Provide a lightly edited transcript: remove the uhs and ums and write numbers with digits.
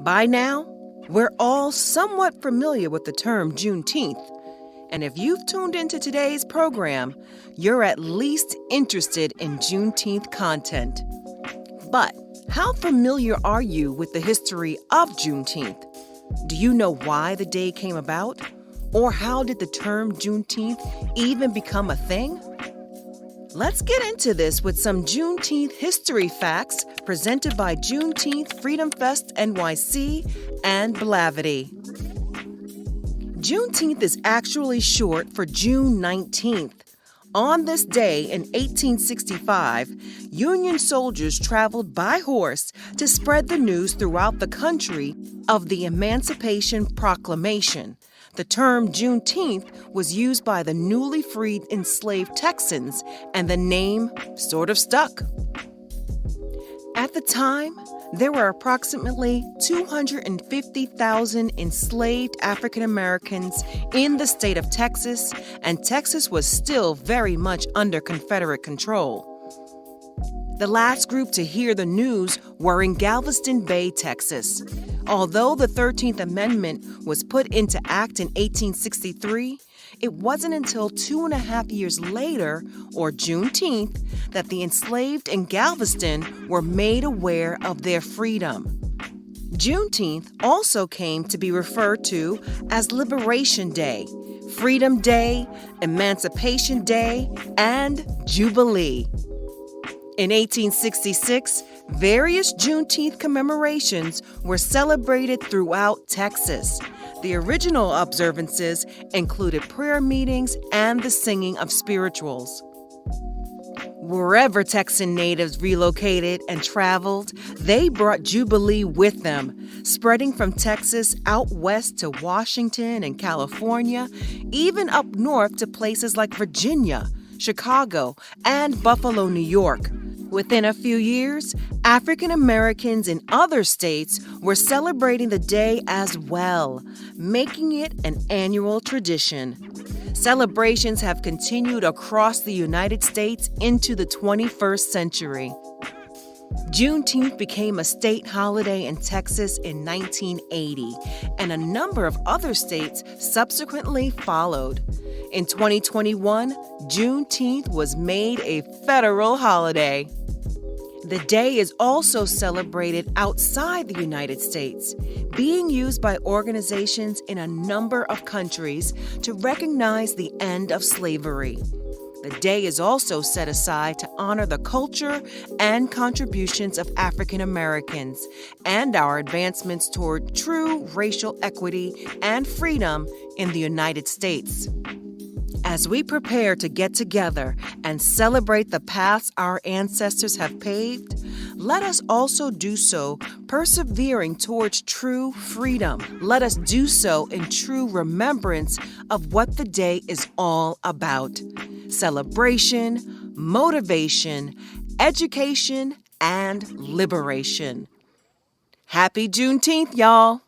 By now, we're all somewhat familiar with the term Juneteenth. And if you've tuned into today's program, you're at least interested in Juneteenth content. But how familiar are you with the history of Juneteenth? Do you know why the day came about? Or how did the term Juneteenth even become a thing? Let's get into this with some Juneteenth history facts presented by Juneteenth Freedom Fest NYC and Blavity. Juneteenth is actually short for June 19th. On this day in 1865, Union soldiers traveled by horse to spread the news throughout the country of the Emancipation Proclamation. The term Juneteenth was used by the newly freed enslaved Texans, and the name sort of stuck. At the time, there were approximately 250,000 enslaved African Americans in the state of Texas, and Texas was still very much under Confederate control. The last group to hear the news were in Galveston Bay, Texas. Although the 13th Amendment was put into act in 1863, it wasn't until 2.5 years later, or Juneteenth, that the enslaved in Galveston were made aware of their freedom. Juneteenth also came to be referred to as Liberation Day, Freedom Day, Emancipation Day, and Jubilee. In 1866, various Juneteenth commemorations were celebrated throughout Texas. The original observances included prayer meetings and the singing of spirituals. Wherever Texan natives relocated and traveled, they brought Jubilee with them, spreading from Texas out west to Washington and California, even up north to places like Virginia, Chicago, and Buffalo, New York. Within a few years, African Americans in other states were celebrating the day as well, making it an annual tradition. Celebrations have continued across the United States into the 21st century. Juneteenth became a state holiday in Texas in 1980, and a number of other states subsequently followed. In 2021, Juneteenth was made a federal holiday. The day is also celebrated outside the United States, being used by organizations in a number of countries to recognize the end of slavery. The day is also set aside to honor the culture and contributions of African Americans and our advancements toward true racial equity and freedom in the United States. As we prepare to get together and celebrate the paths our ancestors have paved, let us also do so persevering towards true freedom. Let us do so in true remembrance of what the day is all about: celebration, motivation, education, and liberation. Happy Juneteenth, y'all!